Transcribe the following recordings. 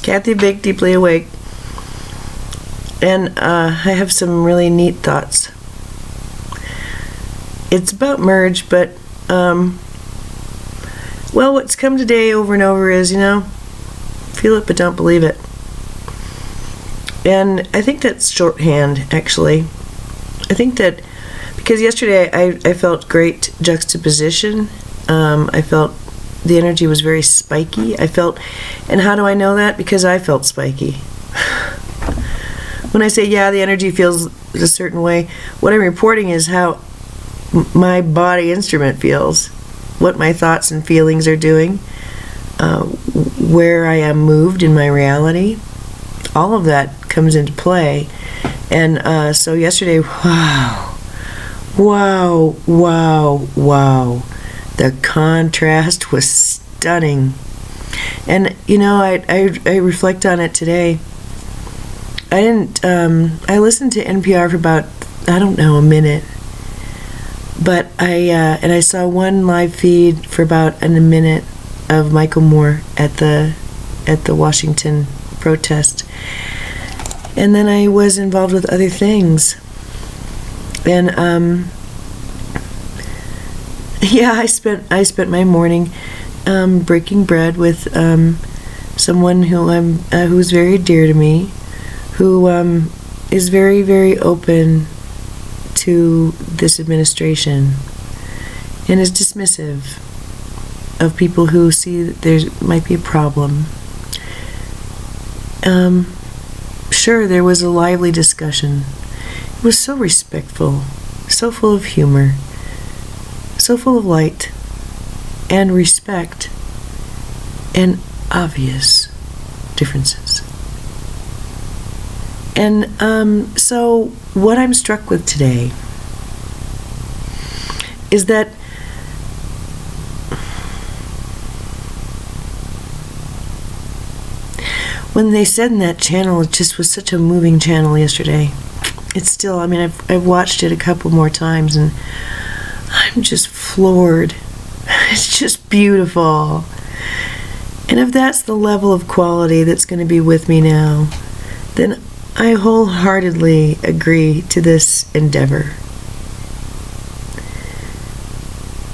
Kathy Big, Deeply Awake. And I have some really neat thoughts. It's about merge, but, well, what's come today over and over is, feel it but don't believe it. And I think that's shorthand, actually. I think that, because yesterday I felt great juxtaposition. I felt the energy was very spiky. And how do I know that? Because I felt spiky. When I say, yeah, the energy feels a certain way, what I'm reporting is how my body instrument feels, what my thoughts and feelings are doing, where I am moved in my reality. All of that comes into play. And so yesterday, wow. The contrast was stunning. And, I reflect on it today. I listened to NPR for about, a minute. But I saw one live feed for about a minute of Michael Moore at the Washington protest. And then I was involved with other things. And I spent my morning breaking bread with someone who's very dear to me, who is very, very open to this administration and is dismissive of people who see that there might be a problem. Sure, there was a lively discussion. It was so respectful, so full of humor, so full of light and respect and obvious differences. And so what I'm struck with today is that when they said in that channel, it just was such a moving channel yesterday. It's still, I've watched it a couple more times and I'm just floored. It's just beautiful. And if that's the level of quality that's going to be with me now, then I wholeheartedly agree to this endeavor.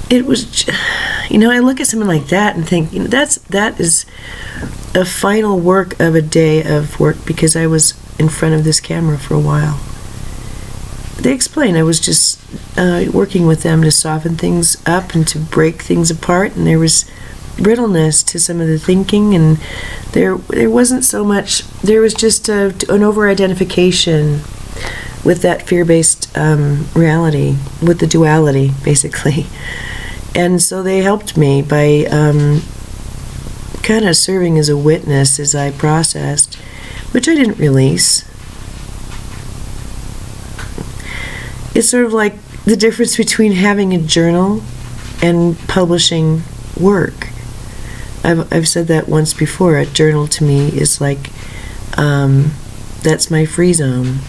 It was, I look at something like that and think, that is a final work of a day of work, because I was in front of this camera for a while. They explained I was just working with them to soften things up and to break things apart, and there was brittleness to some of the thinking, and there wasn't so much, there was just an over-identification with that fear-based reality, with the duality, basically. And so they helped me by kind of serving as a witness as I processed, which I didn't release. It's sort of like the difference between having a journal and publishing work. I've said that once before. A journal to me is like, that's my free zone.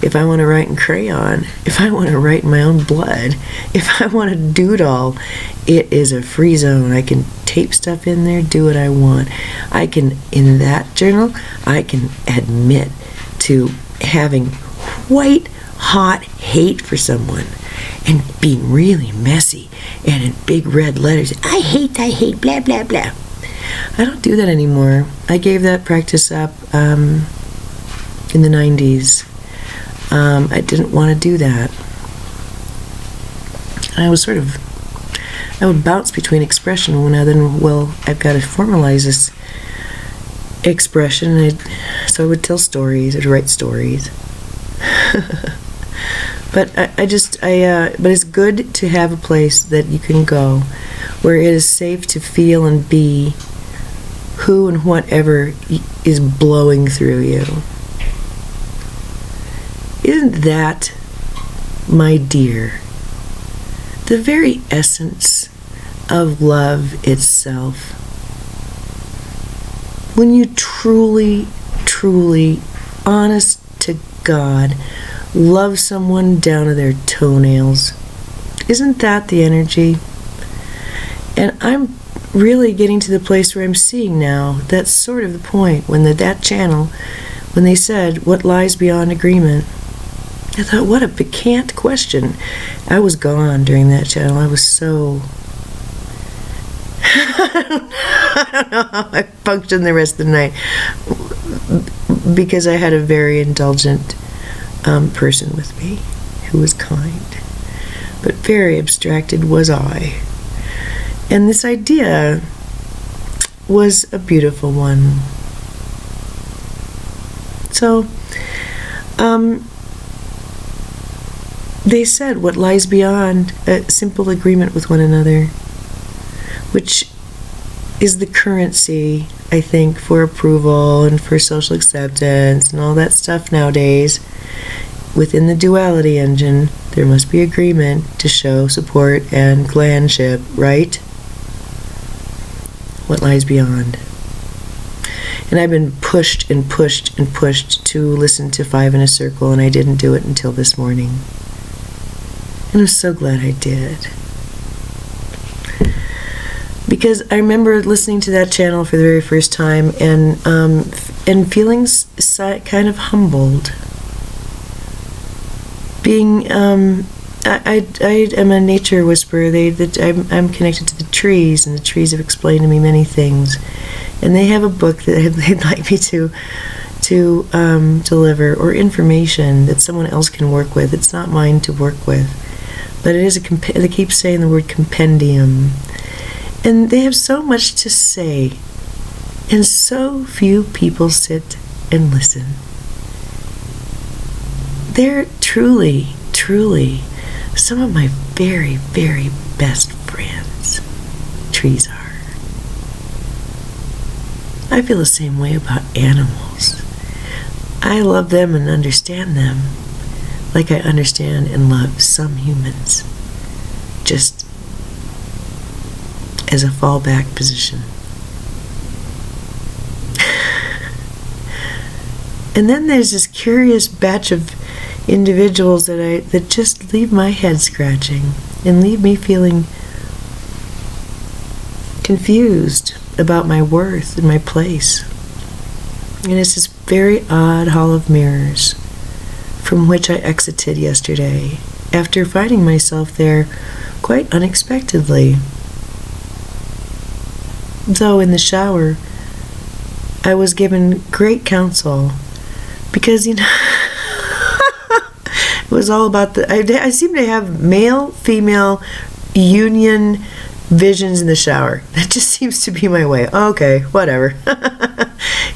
If I want to write in crayon, if I want to write in my own blood, if I want to doodle, it is a free zone. I can tape stuff in there, do what I want. In that journal, I can admit to having white hot hate for someone and being really messy and in big red letters, I hate, blah, blah, blah. I don't do that anymore. I gave that practice up in the 90s. I didn't want to do that. I would bounce between expression when I've got to formalize this expression. So I would tell stories, I'd write stories. But but it's good to have a place that you can go where it is safe to feel and be who and whatever is blowing through you. Isn't that, my dear, the very essence of love itself? When you truly, truly, honest to God, love someone down to their toenails, isn't that the energy? And really getting to the place where I'm seeing now. That's sort of the point. When that channel, when they said, what lies beyond agreement? I thought, what a piquant question. I was gone during that channel. I was so... I don't know how I functioned the rest of the night, because I had a very indulgent person with me who was kind, but very abstracted was I. And this idea was a beautiful one. So, they said what lies beyond a simple agreement with one another, which is the currency, I think, for approval and for social acceptance and all that stuff nowadays. Within the duality engine, there must be agreement to show support and glandship, right? What lies beyond. And I've been pushed and pushed and pushed to listen to Five in a Circle, and I didn't do it until this morning. And I'm so glad I did. Because I remember listening to that channel for the very first time and feeling kind of humbled. Being, I am a nature whisperer. I'm connected to the trees, and the trees have explained to me many things. And they have a book that they'd like me to deliver, or information that someone else can work with. It's not mine to work with. But it is they keep saying the word compendium. And they have so much to say, and so few people sit and listen. They're truly, truly some of my very, very best friends. Trees are. I feel the same way about animals. I love them and understand them like I understand and love some humans, just as a fallback position. And then there's this curious batch of individuals that just leave my head scratching and leave me feeling confused about my worth and my place. And it's this very odd hall of mirrors from which I exited yesterday after finding myself there quite unexpectedly. Though in the shower, I was given great counsel, because, you know, it was all about I seem to have male-female union visions in the shower. That just seems to be my way. Okay, whatever.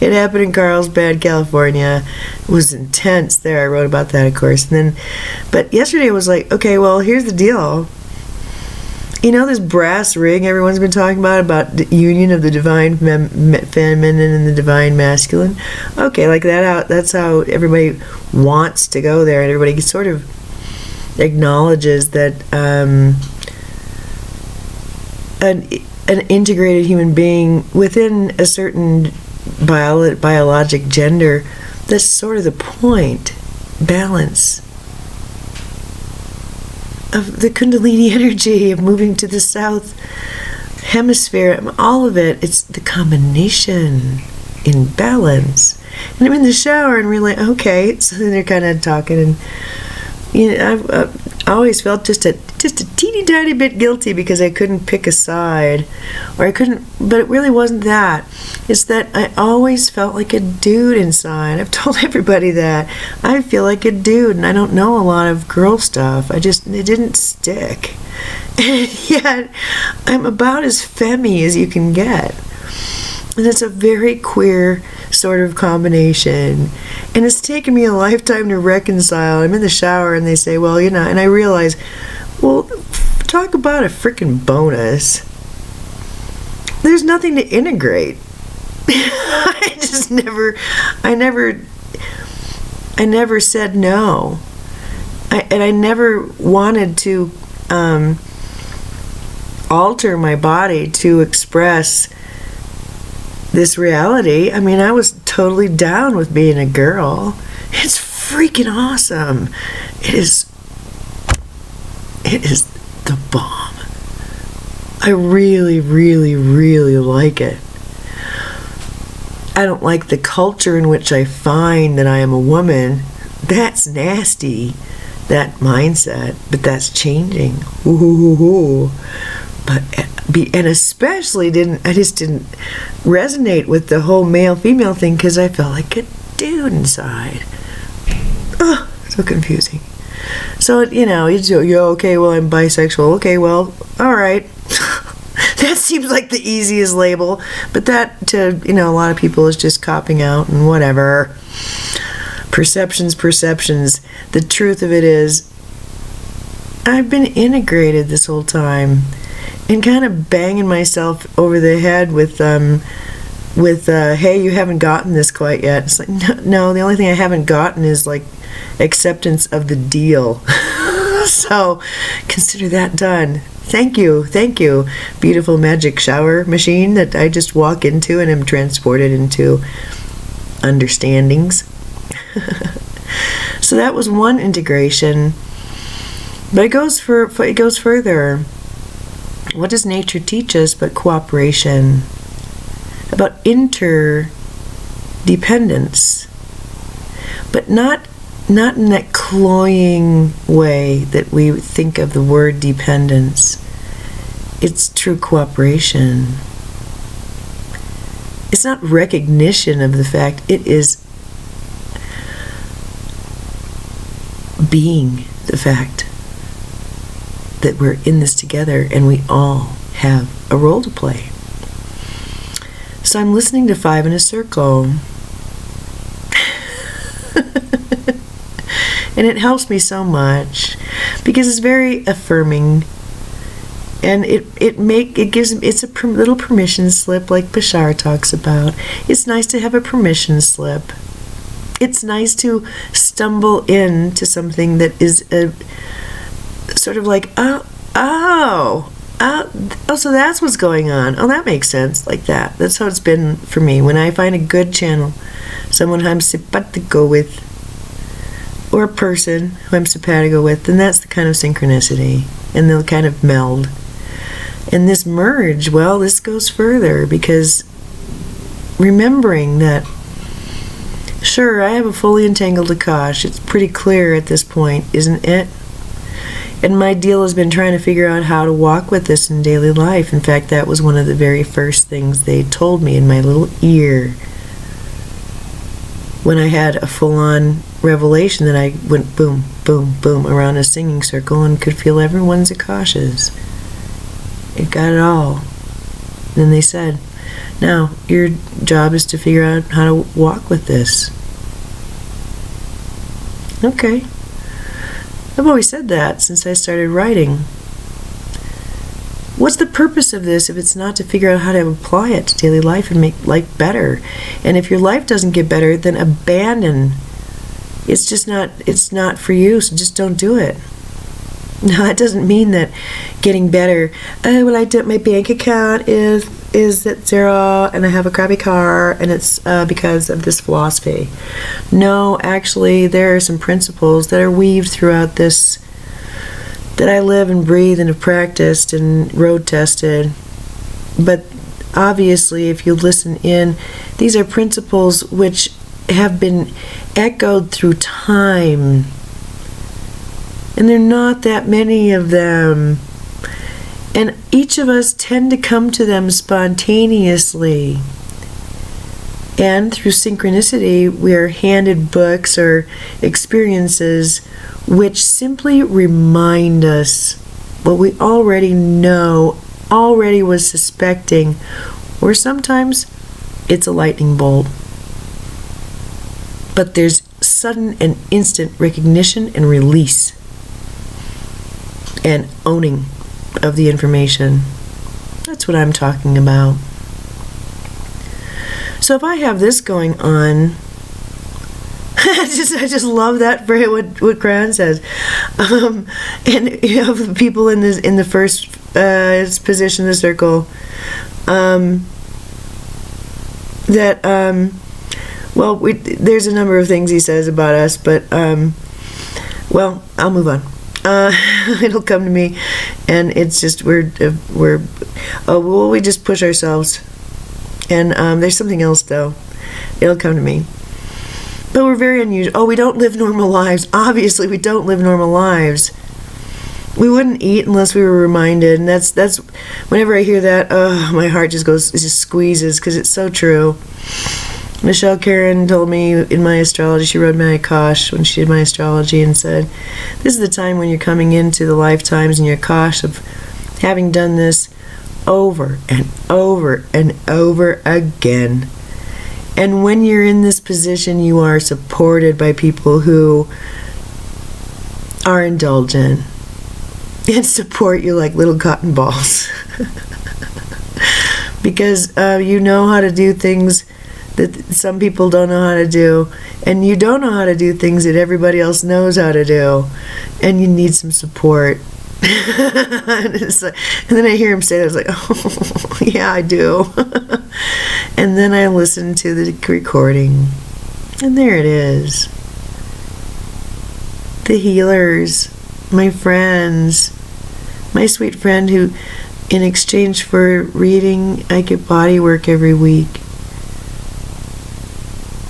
It happened in Carlsbad, California. It was intense there. I wrote about that, of course. And then, but yesterday it was like, okay, well, here's the deal. You know this brass ring everyone's been talking about the union of the divine feminine and the divine masculine? Okay, like that's how everybody wants to go there, and everybody sort of acknowledges that an integrated human being within a certain biologic gender, that's sort of the point. Balance of the Kundalini energy of moving to the south hemisphere, all of it, it's the combination in balance. And I'm in the shower and really, okay, so then they're kind of talking, and you know, I've always felt just a teeny tiny bit guilty because I couldn't pick a side, or I couldn't, but it really wasn't that. It's that I always felt like a dude inside. I've told everybody that. I feel like a dude, and I don't know a lot of girl stuff. It didn't stick. And yet, I'm about as femmy as you can get. And it's a very queer sort of combination. And it's taken me a lifetime to reconcile. I'm in the shower and they say, well, you know, and I realize, well, talk about a freaking bonus. There's nothing to integrate. I never said no. I never wanted to alter my body to express this reality. I mean, I was totally down with being a girl. It's freaking awesome. It is the bomb. I really, really, really like it. I don't like the culture in which I find that I am a woman. That's nasty, that mindset, but that's changing. Ooh. And especially I just didn't resonate with the whole male-female thing because I felt like a dude inside. Oh, so confusing. So, you okay, well, I'm bisexual. Okay, well, all right. That seems like the easiest label, but that to a lot of people is just copping out and whatever. Perceptions. The truth of it is, I've been integrated this whole time, and kind of banging myself over the head with hey, you haven't gotten this quite yet. It's like no, the only thing I haven't gotten is like acceptance of the deal. So consider that done. Thank you. Beautiful magic shower machine that I just walk into and am transported into understandings. So that was one integration. But it goes further. What does nature teach us but cooperation? About interdependence. But not in that cloying way that we think of the word dependence. It's true cooperation. It's not recognition of the fact, it is being the fact that we're in this together and we all have a role to play. So I'm listening to 5 in a Circle. And it helps me so much because it's very affirming, and it's a little permission slip like Bashar talks about. It's nice to have a permission slip. It's nice to stumble into something that is a sort of like oh, so that's what's going on. Oh, that makes sense, like that. That's how it's been for me. When I find a good channel, someone I'm simpatico with, or a person who I'm simpatico with, then that's the kind of synchronicity, and they'll kind of meld. And this merge, well, this goes further, because remembering that, sure, I have a fully entangled Akash. It's pretty clear at this point, isn't it? And my deal has been trying to figure out how to walk with this in daily life. In fact, that was one of the very first things they told me in my little ear when I had a full-on revelation that I went boom, boom, boom around a singing circle and could feel everyone's Akashas. It got it all. Then they said, now, your job is to figure out how to walk with this. Okay. I've always said that since I started writing. What's the purpose of this if it's not to figure out how to apply it to daily life and make life better? And if your life doesn't get better, then abandon. It's not for you, so just don't do it. Now, that doesn't mean that getting better, my bank account is at 0 and I have a crappy car and it's because of this philosophy. No, actually, there are some principles that are weaved throughout this that I live and breathe and have practiced and road tested. But obviously, if you listen in, these are principles which have been echoed through time. And there are not that many of them. And each of us tend to come to them spontaneously. And through synchronicity, we are handed books or experiences which simply remind us what we already know, already was suspecting, or sometimes it's a lightning bolt. But there's sudden and instant recognition and release and owning of the information. That's what I'm talking about. So if I have this going on, I just love that for what Kryon says. And you know, the people in the first position in the circle, there's a number of things he says about us, but well, I'll move on. It'll come to me, and it's just we just push ourselves. And there's something else though. It'll come to me. But we're very unusual. Oh, we don't live normal lives. Obviously, we don't live normal lives. We wouldn't eat unless we were reminded, and that's whenever I hear that, my heart just squeezes, because it's so true. Michelle Karen told me in my astrology, she wrote my Akash when she did my astrology and said, this is the time when you're coming into the lifetimes in your Akash of having done this over and over and over again. And when you're in this position, you are supported by people who are indulgent and support you like little cotton balls. Because you know how to do things that some people don't know how to do, and you don't know how to do things that everybody else knows how to do, and you need some support. And then I hear him say that, I was like, oh, yeah, I do. And then I listen to the recording, and there it is. The healers, my friends, my sweet friend who, in exchange for reading, I get body work every week.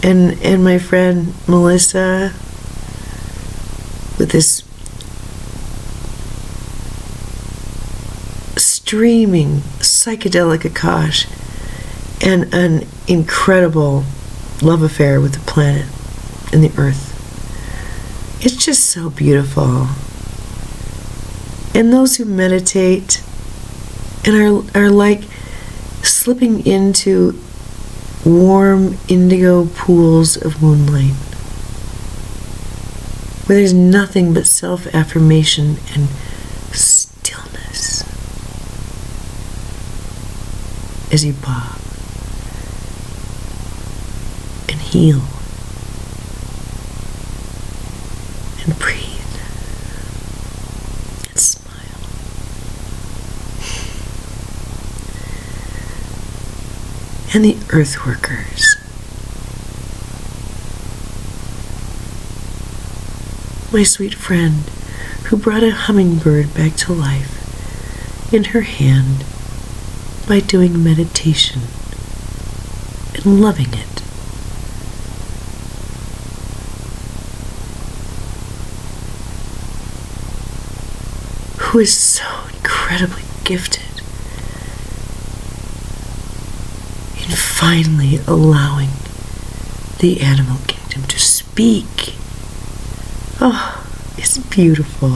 And my friend Melissa, with this streaming psychedelic Akash and an incredible love affair with the planet and the earth. It's just so beautiful. And those who meditate and are like slipping into warm indigo pools of moonlight, where there's nothing but self-affirmation and stillness as you bob and heal and breathe and smile. And the earth workers, my sweet friend who brought a hummingbird back to life in her hand by doing meditation and loving it. Who is so incredibly gifted in finally allowing the animal kingdom to speak. Oh, it's beautiful.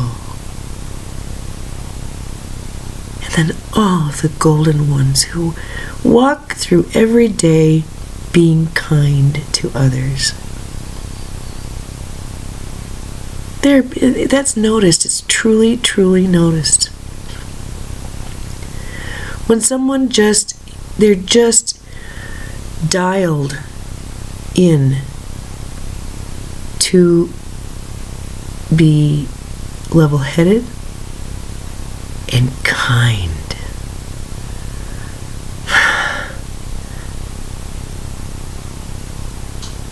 And then all of the golden ones who walk through every day being kind to others. That's noticed. It's truly, truly noticed. When someone they're just dialed in to be level-headed and kind.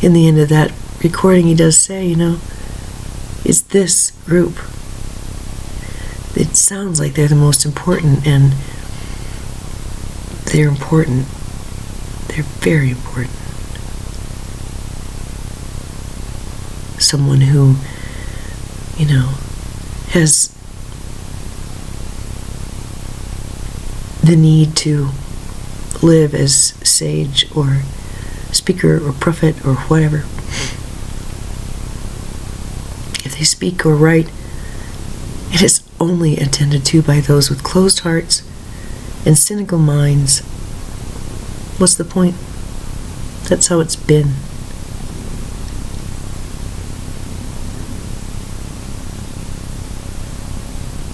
In the end of that recording, he does say, it's this group. It sounds like they're the most important, and they're important. They're very important. Someone who, has the need to live as sage or speaker or prophet or whatever. If they speak or write, it is only attended to by those with closed hearts and cynical minds. What's the point? That's how it's been.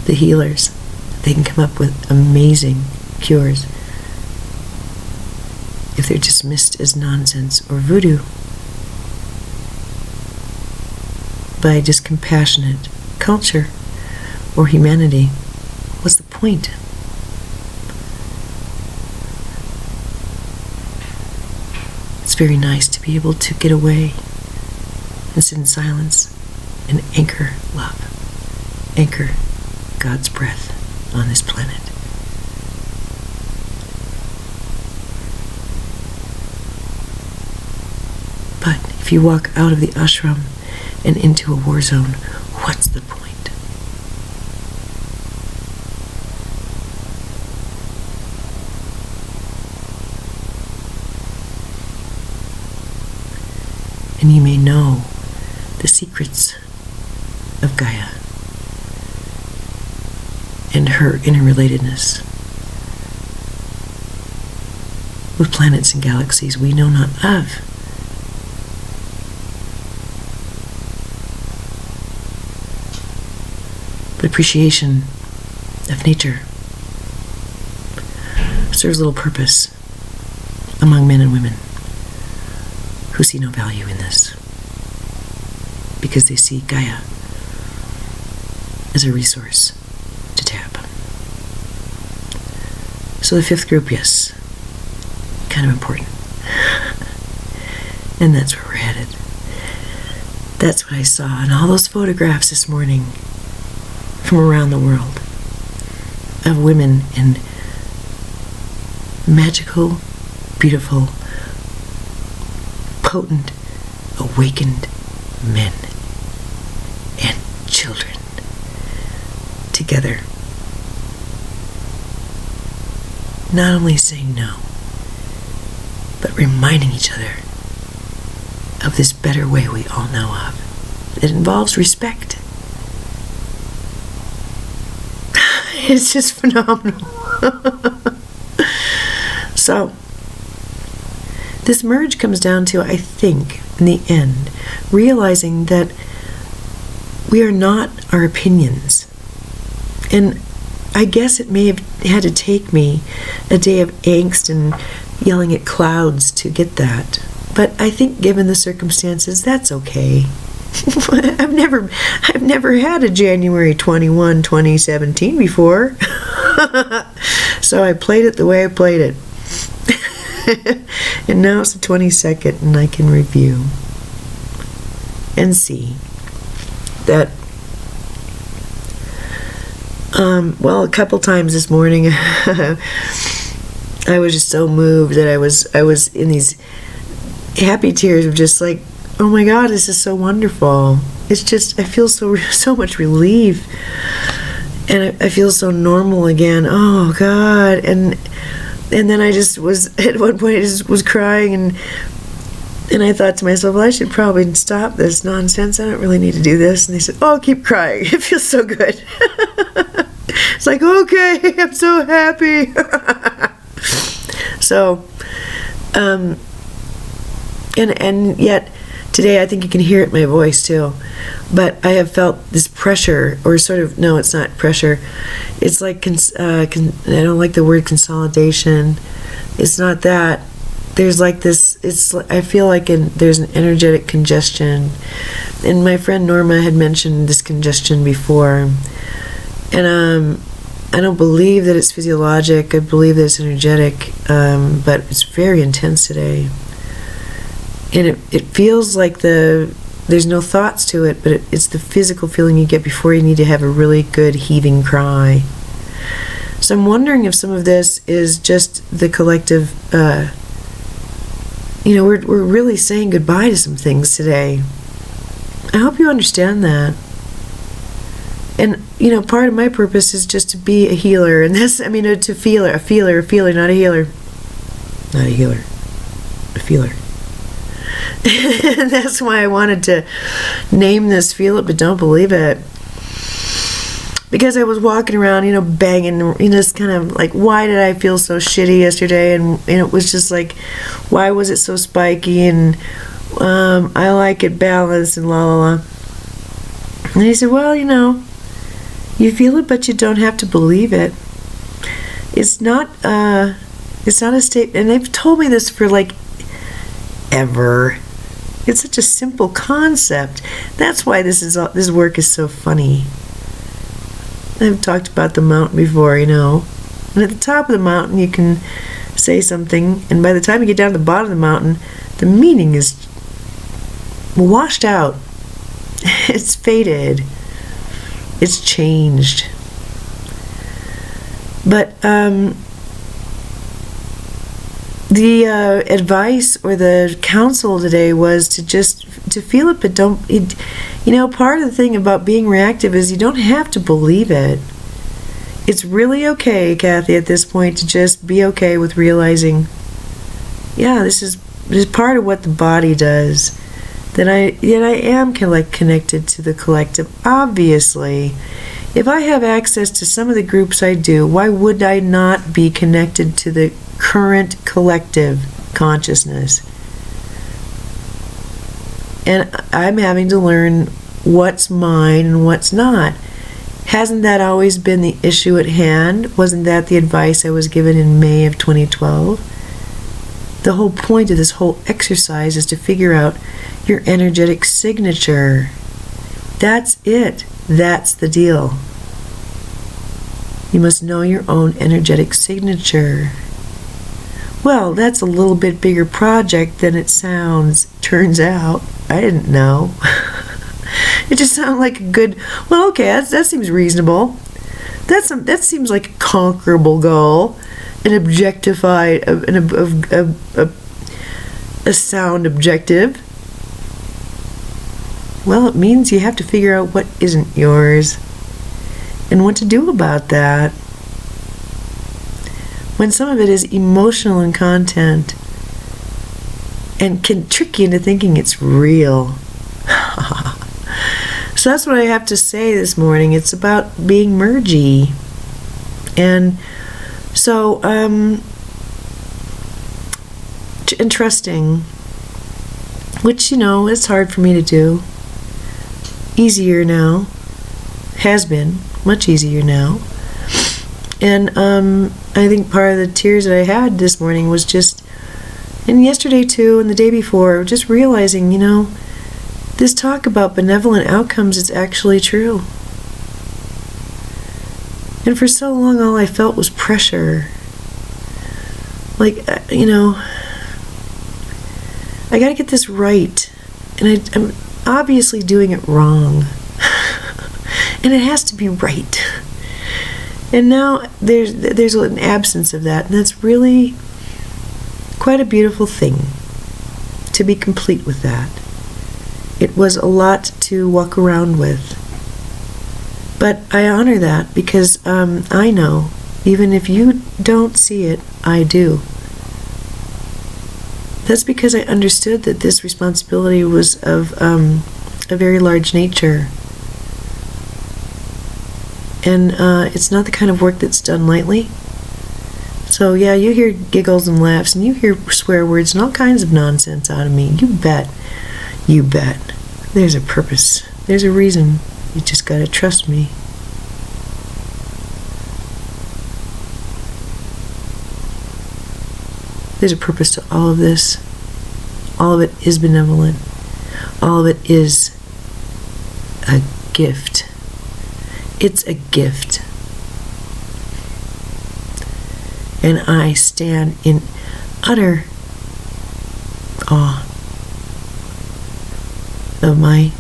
The healers, they can come up with amazing cures if they're dismissed as nonsense or voodoo by just compassionate culture or humanity. What's the point? It's very nice to be able to get away and sit in silence and anchor love anchor God's breath on this planet. But if you walk out of the ashram and into a war zone, what's the point? And you may know the secrets of Gaia and her interrelatedness with planets and galaxies we know not of. But appreciation of nature serves little purpose among men and women who see no value in this, because they see Gaia as a resource to tap. So the fifth group, yes, kind of important. And that's where we're headed. That's what I saw in all those photographs this morning from around the world of women in magical, beautiful, potent, awakened men and children together, not only saying no, but reminding each other of this better way we all know of. It involves respect. It's just phenomenal. So, this merge comes down to, I think, in the end, realizing that we are not our opinions. And I guess it may have had to take me a day of angst and yelling at clouds to get that. But I think given the circumstances, that's okay. I've never had a January 21, 2017 before. So I played it the way I played it. And now it's the 22nd, and I can review and see that, well, a couple times this morning, I was just so moved that I was in these happy tears of just like, oh my God, this is so wonderful. It's just, I feel so much relief, and I feel so normal again. Oh God, and then I just was, at one point I just was crying, and I thought to myself, well, I should probably stop this nonsense. I don't really need to do this. And they said, oh, keep crying. It feels so good. It's like, okay, I'm so happy. So, and yet today I think you can hear it in my voice too. But I have felt this pressure, or sort of, no, it's not pressure. It's like, I don't like the word consolidation. It's not that. There's like this, I feel like there's an energetic congestion. And my friend Norma had mentioned this congestion before. And I don't believe that it's physiologic. I believe that it's energetic. But it's very intense today. And it feels like there's no thoughts to it, but it's the physical feeling you get before you need to have a really good heaving cry. So I'm wondering if some of this is just the collective, we're really saying goodbye to some things today. I hope you understand that. And, part of my purpose is just to be a healer. And that's, to feeler, a feeler, not a healer. Not a healer, a feeler. And that's why I wanted to name this Feel It But Don't Believe It. Because I was walking around, banging, just kind of like, why did I feel so shitty yesterday? And it was just like, why was it so spiky? And I like it balanced and la la la. And he said, well, you feel it, but you don't have to believe it. It's not a state, and they've told me this for like ever. It's such a simple concept. That's why this work is so funny. I've talked about the mountain before, And at the top of the mountain, you can say something, and by the time you get down to the bottom of the mountain, the meaning is washed out. It's faded. It's changed. But the advice or the counsel today was to feel it, but don't. Part of the thing about being reactive is you don't have to believe it. It's really okay, Kathy, at this point to just be okay with realizing, yeah, this is part of what the body does. That I am connected to the collective. Obviously, if I have access to some of the groups I do, why would I not be connected to the current collective consciousness? And I'm having to learn what's mine and what's not. Hasn't that always been the issue at hand? Wasn't that the advice I was given in May of 2012? The whole point of this whole exercise is to figure out your energetic signature. That's it. That's the deal. You must know your own energetic signature. Well, that's a little bit bigger project than it sounds. Turns out, I didn't know. It just sounded like a good, well, okay, that seems reasonable. That seems like a conquerable goal. An objectified, a sound objective. Well, it means you have to figure out what isn't yours and what to do about that. When some of it is emotional in content and can trick you into thinking it's real. So that's what I have to say this morning. It's about being mergy. And so, and trusting, which, it's hard for me to do. Easier now. Has been. Much easier now. And I think part of the tears that I had this morning was just, and yesterday too, and the day before, just realizing, this talk about benevolent outcomes is actually true. And for so long, all I felt was pressure. Like, I gotta get this right. And I'm obviously doing it wrong. And it has to be right. And now there's an absence of that. And that's really quite a beautiful thing, to be complete with that. It was a lot to walk around with. But I honor that because I know, even if you don't see it, I do. That's because I understood that this responsibility was of a very large nature. And it's not the kind of work that's done lightly. So yeah, you hear giggles and laughs, and you hear swear words and all kinds of nonsense out of me. You bet. You bet. There's a purpose. There's a reason. You just gotta trust me. There's a purpose to all of this. All of it is benevolent. All of it is a gift. It's a gift. And I stand in utter awe of my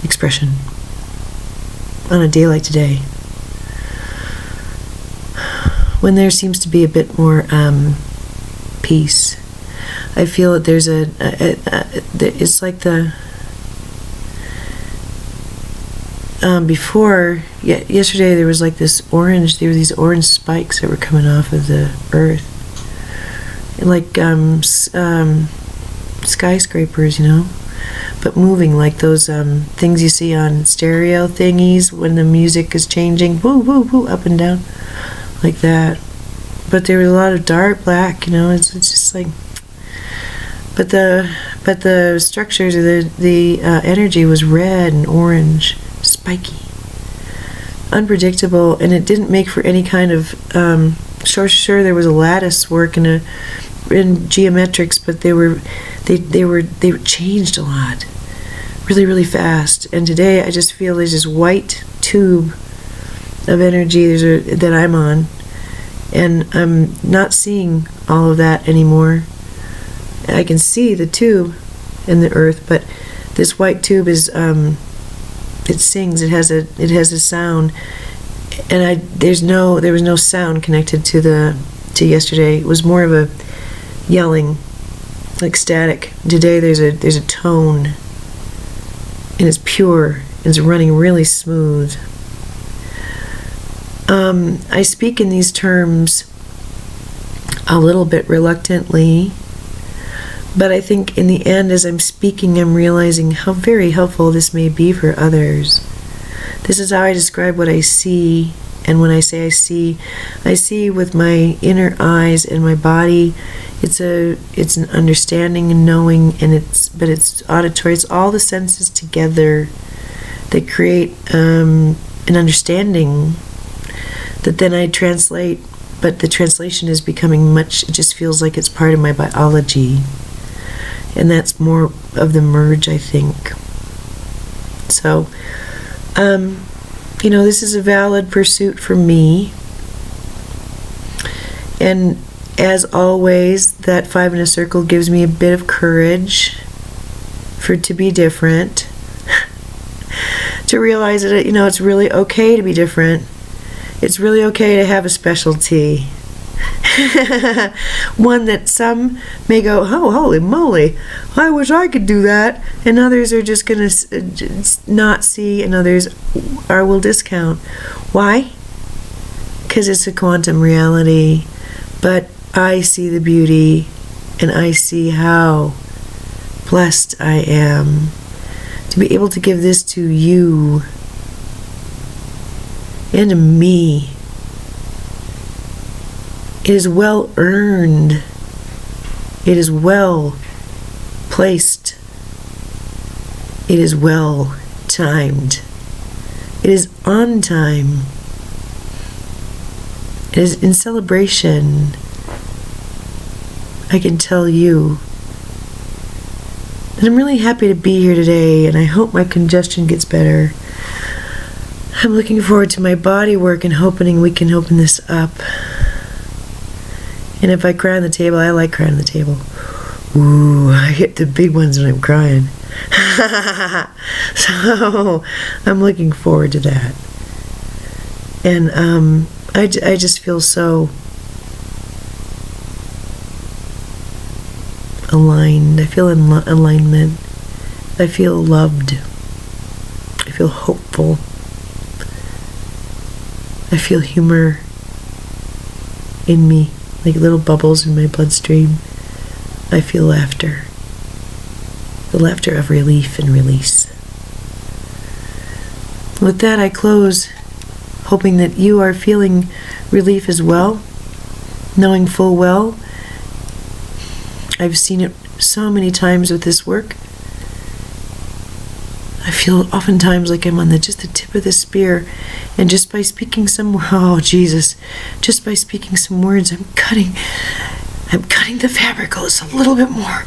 expression on a day like today, when there seems to be a bit more peace. I feel that there's it's like the before yesterday there was like there were these orange spikes that were coming off of the earth, and like skyscrapers, but moving, like those things you see on stereo thingies when the music is changing, woo woo woo, up and down, like that. But there was a lot of dark black, it's just like, but the structures of the energy was red and orange, spiky, unpredictable, and it didn't make for any kind of sure there was a lattice work in geometrics, but they were changed a lot, really, really fast. And today I just feel there's this white tube of energy that I'm on, and I'm not seeing all of that anymore. I can see the tube in the earth, but this white tube is It sings. It has a sound, and there was no sound connected to yesterday. It was more of a yelling, like static. Today there's a tone, and it's pure. It's running really smooth. I speak in these terms a little bit reluctantly, but I think in the end, as I'm speaking, I'm realizing how very helpful this may be for others. This is how I describe what I see, and when I say I see with my inner eyes and my body. It's an understanding and knowing, but it's auditory. It's all the senses together that create an understanding that then I translate, but the translation is becoming it just feels like it's part of my biology. And that's more of the merge, I think. So, this is a valid pursuit for me. And as always, that 5 in a circle gives me a bit of courage to be different. To realize that, it's really okay to be different. It's really okay to have a specialty. One that some may go, oh, holy moly, I wish I could do that. And others are just going to not see, and others will discount. Why? Because it's a quantum reality. But I see the beauty, and I see how blessed I am to be able to give this to you and to me. It is well earned. It is well placed. It is well timed. It is on time. It is in celebration. I can tell you. And I'm really happy to be here today, and I hope my congestion gets better. I'm looking forward to my body work and hoping we can open this up. And if I cry on the table, I like crying on the table. Ooh, I hit the big ones when I'm crying. So, I'm looking forward to that. And I just feel so aligned. I feel alignment. I feel loved. I feel hopeful. I feel humor in me, like little bubbles in my bloodstream. I feel laughter. The laughter of relief and release. With that, I close, hoping that you are feeling relief as well, knowing full well. I've seen it so many times with this work. I feel oftentimes like I'm on just the tip of the spear, and just by speaking just by speaking some words, I'm cutting the fabric just a little bit more.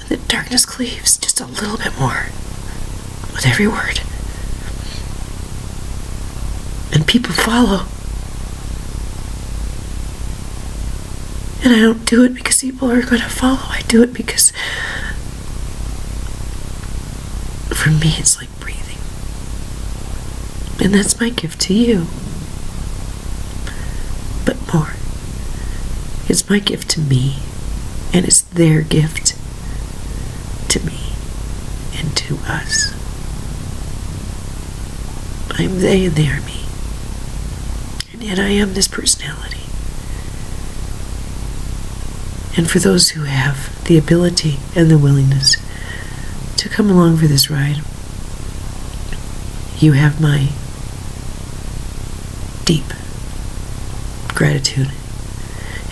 The darkness cleaves just a little bit more with every word. And people follow. And I don't do it because people are going to follow. I do it because for me it's like breathing. And that's my gift to you. But more, it's my gift to me, and it's their gift to me and to us. I'm they and they are me. And yet I am this personality. And for those who have the ability and the willingness to come along for this ride, you have my deep gratitude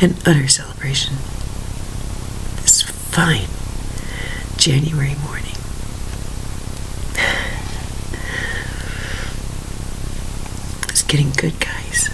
and utter celebration this fine January morning. It's getting good, guys.